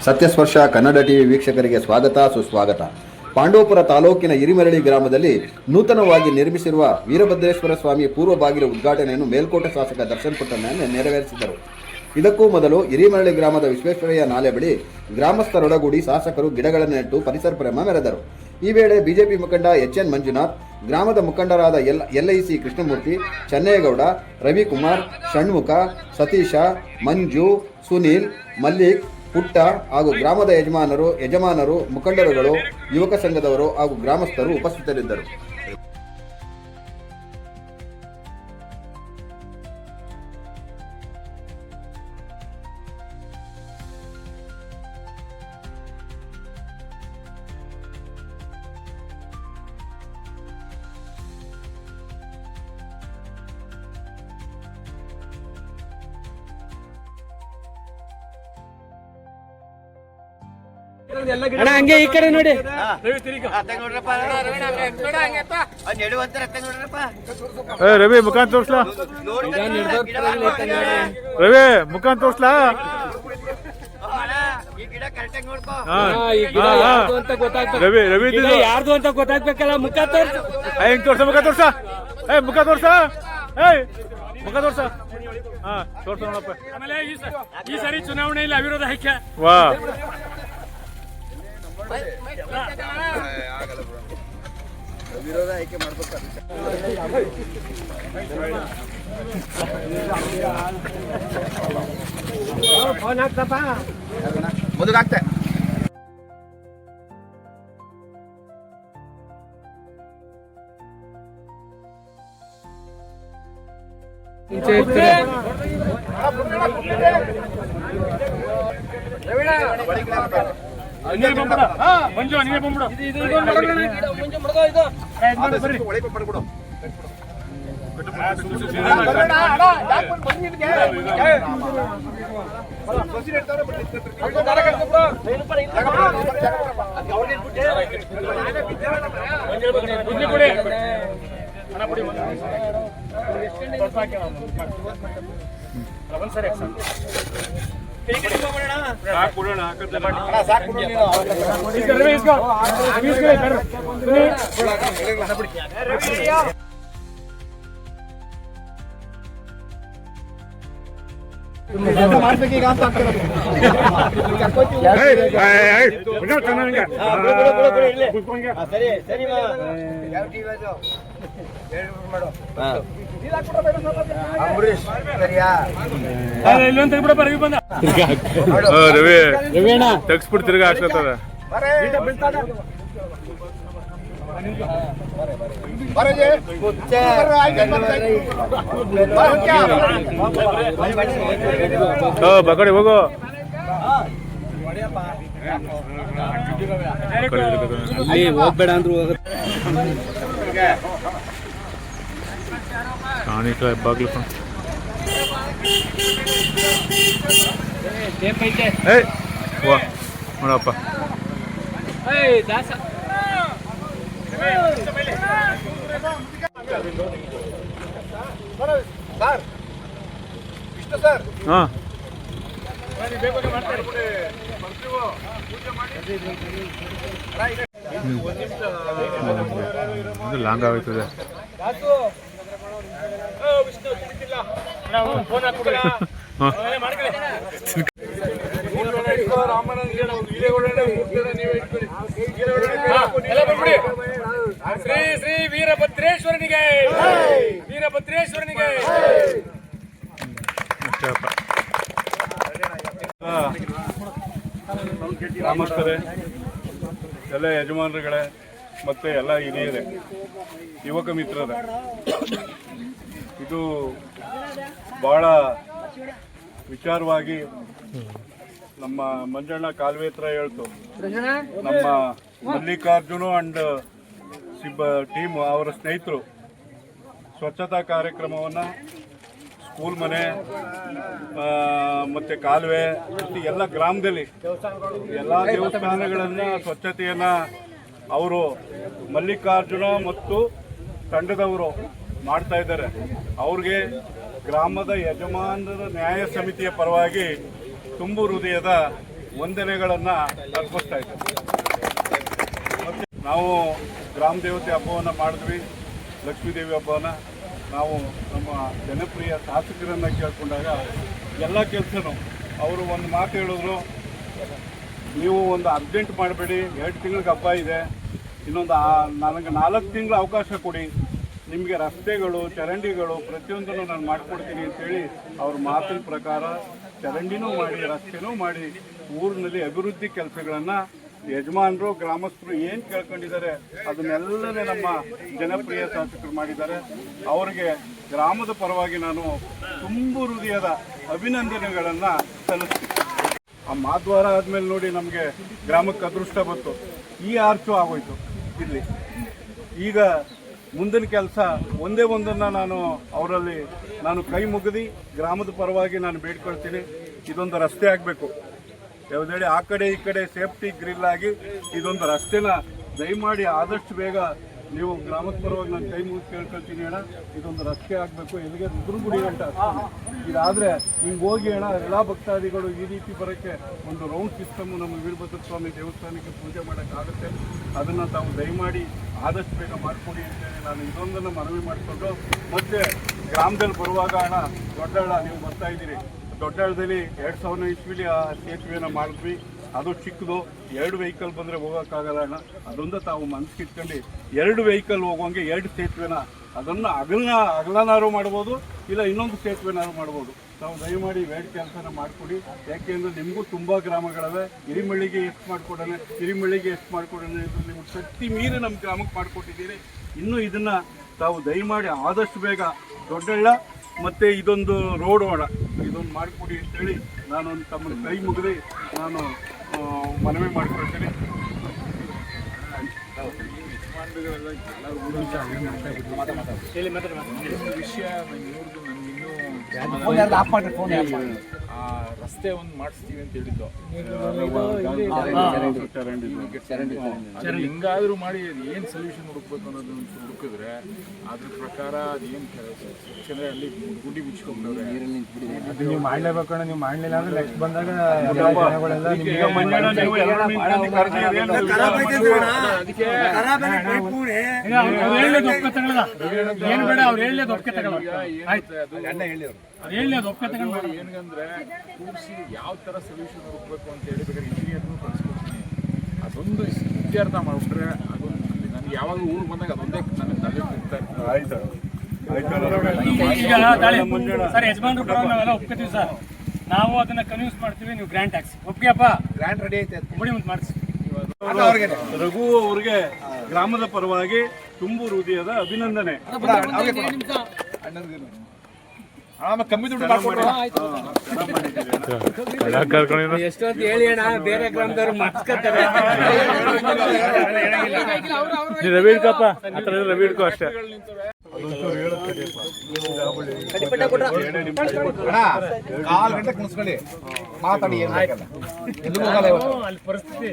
ಸತ್ಯಸ್ಪರ್ಶ Kannada TV ವೀಕ್ಷಕರಿಗೆ ಸ್ವಾಗತ ಸುಸ್ವಾಗತ. ಪಾಂಡವಪುರ ತಾಲೂಕಿನ ಹಿರಿಮರಳಿ ಗ್ರಾಮದಲ್ಲಿ ನೂತನವಾಗಿ ನಿರ್ಮಿಸಿರುವ ವೀರಭದ್ರೇಶ್ವರ ಸ್ವಾಮಿ ಪೂರ್ವ ಬಾಗಿಲು ಉದ್ಘಾಟನೆಯನ್ನು ಮೇಲ್ಕೋಟೆ ಶಾಸಕ ದರ್ಶನ್ ಪುಟ್ಟಣ್ಣ ನೆರವೇರಿಸಿದರು. ಇದಕ್ಕೂ ಮೊದಲು ಹಿರಿಮರಳಿ ಗ್ರಾಮದ ವಿಶ್ವೇಶ್ವರಯ್ಯ ನಾಲೆ ಬಳಿ ಗ್ರಾಮಸ್ಥರೊಡಗೂಡಿ ಶಾಸಕರು ಗಿಡಗಳನ್ನು ನೆಟ್ಟು ಪರಿಸರ ಪ್ರೇಮ ಮೆರೆದರು. ಈ ವೇಳೆ ಬಿಜೆಪಿ ಮುಖಂಡ ಎಚ್.ಎನ್. ಮಂಜುನಾಥ್, ಗ್ರಾಮದ ಮುಖಂಡರಾದ ಎಲ್.ಐ.ಸಿ. ಕೃಷ್ಣಮೂರ್ತಿ, ಚನ್ನೇಗೌಡ, ರವಿಕುಮಾರ್, ಷಣ್ಮುಖ, ಸತೀಶ, ಮಂಜು, ಸುನೀಲ್, ಮಲ್ಲಿಕ್, ಪುಟ್ಟ ಹಾಗೂ ಗ್ರಾಮದ ಯಜಮಾನರು, ಮುಖಂಡರುಗಳು, ಯುವಕ ಸಂಘದವರು ಹಾಗೂ ಗ್ರಾಮಸ್ಥರು ಉಪಸ್ಥಿತರಿದ್ದರು. ಅಣ್ಣ ಹಂಗೆ ಈ ಕಡೆ ನೋಡಿ. ರವಿ ಮುಖ ತೋರ್ಸ್ಲಾ, ರವಿ ಮುಖ ತೋರ್ಸ್ಲಾ. ರವಿ ರವಿ ಯಾರ್ದು ಅಂತ ಗೊತ್ತಾಗ್ಬೇಕಲ್ಲ. ಮುಖ ತೋರ್ಸ, ಹೆಂಗ್ ತೋರ್ಸ, ಮುಖ ತೋರ್ಸ, ಮುಖ ತೋರ್ಸ, ಮುಖ ತೋರ್ಸ. ಹಾ ತೋರ್ಸ ನೋಡಪ್ಪ. ಈ ಸರಿ ಚುನಾವಣೆಯಲ್ಲಿ ಅವಿರೋಧ ಆಯ್ಕೆ. ವಾ ವಿರೋಧ ಆಯ್ಕೆ ಮಾಡ್ಬೇಕು. ಮೊದಲಾಗ್ತೆ ಮಂಜು ನೀವೇ ಬಂದ್ಬಿಡು. ಮಾಡ್ಬೇಕೀಗ ಅಂತ ರವಿ ತೆಗ್ಸ್ಬಿಟ್ಟು ತಿರ್ಗಾ ಹಾಕ್ಸತ್ತದ. ಬಕಡೆ ಹೋಗು. ಅಲ್ಲಿ ಹೋಗ್ಬೇಡ ಅಂದ್ರು ಬಾಗ್ಲು ನೋಡಪ್ಪ. ಹಾ ಲಾಂಗ್ ಆಗೋಯ್ತದೆ. ಶ್ರೀ ಶ್ರೀ ವೀರಭದ್ರೇಶ್ವರನಿಗೆ, ವೀರಭದ್ರೇಶ್ವರನಿಗೆ. ಗ್ರಾಮಸ್ಥರೇ, ಎಲ್ಲ ಯಜಮಾನರುಗಳೇ ಮತ್ತು ಎಲ್ಲ ಹಿರಿಯರೇ, ಯುವಕ ಮಿತ್ರರೇ, ಇದು ಭಾಳ ವಿಚಾರವಾಗಿ ನಮ್ಮ ಮಂಜಣ್ಣ ಕಾಲುವೆ ಹತ್ರ ಹೇಳ್ತು. ನಮ್ಮ ಮಲ್ಲಿಕಾರ್ಜುನು ಅಂಡ್ ಟೀಮು, ಅವರ ಸ್ನೇಹಿತರು ಸ್ವಚ್ಛತಾ ಕಾರ್ಯಕ್ರಮವನ್ನು ಸ್ಕೂಲ್ ಮನೆ ಮತ್ತು ಕಾಲುವೆ ಮತ್ತು ಎಲ್ಲ ಗ್ರಾಮದಲ್ಲಿ ಎಲ್ಲ ದೇವಸ್ಥಾನಗಳನ್ನು ಸ್ವಚ್ಛತೆಯನ್ನು ಅವರು ಮಲ್ಲಿಕಾರ್ಜುನ ಮತ್ತು ತಂಡದವರು ಮಾಡ್ತಾ ಇದ್ದಾರೆ. ಅವ್ರಿಗೆ ಗ್ರಾಮದ ಯಜಮಾನರ ನ್ಯಾಯ ಸಮಿತಿಯ ಪರವಾಗಿ ತುಂಬು ಹೃದಯದ ವಂದನೆಗಳನ್ನು ಅರ್ಪಿಸ್ತಾ ಇದ್ದೇವೆ. ಮತ್ತು ನಾವು ಗ್ರಾಮ ದೇವತೆ ಹಬ್ಬವನ್ನು ಮಾಡಿದ್ವಿ, ಲಕ್ಷ್ಮೀದೇವಿ ಹಬ್ಬವನ್ನು. ನಾವು ನಮ್ಮ ಜನಪ್ರಿಯ ಶಾಸಕರನ್ನು ಕೇಳ್ಕೊಂಡಾಗ ಎಲ್ಲ ಕೆಲಸನೂ ಅವರು ಒಂದು ಮಾತು ಹೇಳಿದ್ರು, ನೀವು ಒಂದು ಅರ್ಜೆಂಟ್ ಮಾಡಬೇಡಿ, 2 ತಿಂಗಳಿಗೆ ಹಬ್ಬ ಇದೆ, ಇನ್ನೊಂದು ನನಗೆ 4 ತಿಂಗಳು ಅವಕಾಶ ಕೊಡಿ, ನಿಮಗೆ ರಸ್ತೆಗಳು ಚರಂಡಿಗಳು ಪ್ರತಿಯೊಂದನ್ನು ನಾನು ಮಾಡಿಕೊಡ್ತೀನಿ ಅಂತೇಳಿ ಅವ್ರ ಮಾತಿನ ಪ್ರಕಾರ ಚರಂಡಿನೂ ಮಾಡಿ ರಸ್ತೆನೂ ಮಾಡಿ ಊರಿನಲ್ಲಿ ಅಭಿವೃದ್ಧಿ ಕೆಲಸಗಳನ್ನು ಯಜಮಾನರು ಗ್ರಾಮಸ್ಥರು ಏನು ಕೇಳ್ಕೊಂಡಿದ್ದಾರೆ ಅದನ್ನೆಲ್ಲನೇ ನಮ್ಮ ಜನಪ್ರಿಯ ಶಾಸಕರು ಮಾಡಿದ್ದಾರೆ. ಅವರಿಗೆ ಗ್ರಾಮದ ಪರವಾಗಿ ನಾನು ತುಂಬು ಹೃದಯದ ಅಭಿನಂದನೆಗಳನ್ನು ಸಲ್ಲಿಸ್ತೀನಿ. ಆ ಮಾದ್ವಾರ ಆದಮೇಲೆ ನೋಡಿ ನಮಗೆ ಗ್ರಾಮಕ್ಕೆ ಅದೃಷ್ಟ ಬಂತು, ಈ ಆರ್ಚು ಆಗೋಯ್ತು ಇಲ್ಲಿ. ಈಗ ಮುಂದಿನ ಕೆಲಸ ಒಂದೇ ಒಂದನ್ನು ಅವರಲ್ಲಿ ನಾನು ಕೈ ಮುಗಿದು ಗ್ರಾಮದ ಪರವಾಗಿ ನಾನು ಬೇಡ್ಕೊಳ್ತೀನಿ, ಇದೊಂದು ರಸ್ತೆ ಆಗಬೇಕು. ಯಾವುದೇಳಿ ಆ ಕಡೆ ಈ ಕಡೆ ಸೇಫ್ಟಿ ಗ್ರಿಲ್ ಆಗಿ ಇದೊಂದು ರಸ್ತೆನ ದಯಮಾಡಿ ಆದಷ್ಟು ಬೇಗ ನೀವು ಗ್ರಾಮದ ಪರವಾಗಿ ನಾನು ಕೈ ಮುಗಿದು ಕೇಳ್ಕೊಳ್ತೀನಿ ಅಣ್ಣ, ಇದೊಂದು ರಸ್ತೆ ಆಗಬೇಕು. ಎಲ್ಲಿಗೆ ರುದ್ರಗುಡಿ ಗಂಟ ಇದಾದರೆ ಹಿಂಗೆ ಹೋಗಿ ಅಣ್ಣ ಎಲ್ಲ ಭಕ್ತಾದಿಗಳು ಈ ರೀತಿ ಬರೋಕ್ಕೆ ಒಂದು ರೌಂಡ್ ಸಿಸ್ಟಮು ನಮ್ಮ ವೀರಭದ್ರ ಸ್ವಾಮಿ ದೇವಸ್ಥಾನಕ್ಕೆ ಪೂಜೆ ಮಾಡೋಕ್ಕಾಗುತ್ತೆ. ಅದನ್ನು ತಾವು ದಯಮಾಡಿ ಆದಷ್ಟು ಬೇಗ ಮಾಡಿಕೊಡಿ ಅಂತೇಳಿ ನಾನು ಇದೊಂದನ್ನು ಮನವಿ ಮಾಡಿಕೊಂಡು, ಮತ್ತು ಗ್ರಾಮದಲ್ಲಿ ಬರುವಾಗ ಅಣ್ಣ ದೊಡ್ಡಳ್ಳ ನೀವು ಬರ್ತಾ ಇದ್ದೀರಿ, ದೊಡ್ಡಳ್ಳದಲ್ಲಿ 2000 ಇಸ್ವಿಲಿ ಆ ಸೇತುವೆನ ಮಾಡಿದ್ವಿ. ಅದು ಚಿಕ್ಕದು, 2 ವೆಹಿಕಲ್ ಬಂದರೆ ಹೋಗೋಕ್ಕಾಗಲ್ಲ ಅಣ್ಣ. ಅದೊಂದು ತಾವು ಮನಸ್ಸಿಟ್ಕೊಂಡು 2 ವೆಹಿಕಲ್ ಹೋಗೋಂಗೆ 2 ಸೇತುವೆನ ಅದನ್ನು ಅಗಲನಾರು ಮಾಡ್ಬೋದು, ಇಲ್ಲ ಇನ್ನೊಂದು ಸೇತುವೆನಾರು ಮಾಡ್ಬೋದು. ತಾವು ದಯಮಾಡಿ ವೇಡ್ ಕೆಲಸನ ಮಾಡಿಕೊಡಿ. ಯಾಕೆಂದರೆ ನಿಮಗೂ ತುಂಬ ಗ್ರಾಮಗಳವೆ. ಹಿರಿಮಳ್ಳಿಗೆ ಎಷ್ಟು ಮಾಡಿಕೊಡೋಣ, ಹಿರಿಮಳ್ಳಿಗೆ ಎಷ್ಟು ಮಾಡಿಕೊಡೋಣ, ನೀವು ಶಕ್ತಿ ಮೀರಿ ನಮ್ಮ ಗ್ರಾಮಕ್ಕೆ ಮಾಡಿಕೊಟ್ಟಿದ್ದೀರಿ. ಇನ್ನೂ ಇದನ್ನು ತಾವು ದಯಮಾಡಿ ಆದಷ್ಟು ಬೇಗ ದೊಡ್ಡಳ್ಳ ಮತ್ತು ಇದೊಂದು ರೋಡ್ ಓಡ ಇದೊಂದು ಮಾಡಿಕೊಡಿ ಅಂತೇಳಿ ನಾನು ತಮ್ಮ ಕೈ ಮುಗಿದು ನಾನು ಮನವಿ ಮಾಡಿಕೊಳ್ತೀನಿ. ವಿಷಯ ರಸ್ತೆ ಒಂದು ಮಾಡಿಸ್ತೀವಿ ಅಂತ ಹೇಳಿದ್ದು, ಹಿಂಗಾದ್ರೂ ಮಾಡಿ ಏನು ಸೊಲ್ಯೂಷನ್ ಹುಡುಕ್ಬೇಕು ಅನ್ನೋದನ್ನ ಹುಡುಕಿದ್ರೆ ಅದ್ರ ಪ್ರಕಾರ ಅದೇನು ಯಾಕಂದ್ರೆ ಅಲ್ಲಿ ಗುಡ್ಡಿ ಬಿಚ್ಕೊಂಡ್ರೆ ನೀವು ಮಾಡ್ಲೇಬೇಕು. ನೀವು ಮಾಡಲಿಲ್ಲ ಅಂದ್ರೆ ನೆಕ್ಸ್ಟ್ ಬಂದಾಗ ಏನು ಬೇಡ, ಅವ್ರು ಹೇಳಲೇದು ಒಪ್ಪಿಗೆ ತಗೊಳ್ಳೋದು. ಏನಂದ್ರೆ ಕೂರಿಸಿ ಯಾವ ಥರ ಸೊಲ್ಯೂಷನ್ ಹುಡುಕ್ಬೇಕು ಅಂತ ಹೇಳಿ ಬೇಕಾದ್ರೆ ಇಂಜಿನಿಯರ್ನು ಕಳಿಸ್ಕೊಡ್ತೀನಿ. ಅದೊಂದು ಇತ್ಯರ್ಥ ಮಾಡಿಬಿಟ್ರೆ ಅದೊಂದು ನನಗೆ ಯಾವಾಗ ಊರಿಗೆ ಬಂದಾಗ ಅದೊಂದೇ ನನಗೆ ತಲೆ ತಿಂತಾ ಇರ್ತೀನಿ. ಆಯ್ತು ಸರ್, ಯಜಮಾನ್ರು ಬರೋದು ನಾವೆಲ್ಲ ಒಪ್ಕೋತೀವಿ ಸರ್. ನಾವು ಅದನ್ನ ಕನ್ವಿನ್ಸ್ ಮಾಡ್ತೀವಿ, ನೀವು ಗ್ರ್ಯಾಂಟ್ ಹಾಕ್ಸಿ. ಒಪ್ಪಿಗೆಪ್ಪ, ಗ್ರ್ಯಾಂಟ್ ರೆಡಿ ಐತೆ, ಮುಡಿ ಮುಂದೆ ಮಾಡಿಸಿ. ರಘು ಅವ್ರಿಗೆ ಗ್ರಾಮದ ಪರವಾಗಿ ತುಂಬು ಹೃದಯದ ಅಭಿನಂದನೆ. ಕಮ್ಮಿ ದುಡ್ಡು ಮಾಡ್ಕೊಡ್ರು. ಎಷ್ಟೊಂದು ಹೇಳಿ ಅಣ್ಣ, ಬೇರೆ ಗ್ರಾಮದವ್ರು ಮಾಡ್ಸ್ಕೊತಾರೆ. ರವಿ ಹಿಡ್ಕಪ್ಪ, ರವಿ ಹಿಡ್ಕೋ ಅಷ್ಟೇ. ಅಲ್ಲಿ ಪರಿಸ್ಥಿತಿ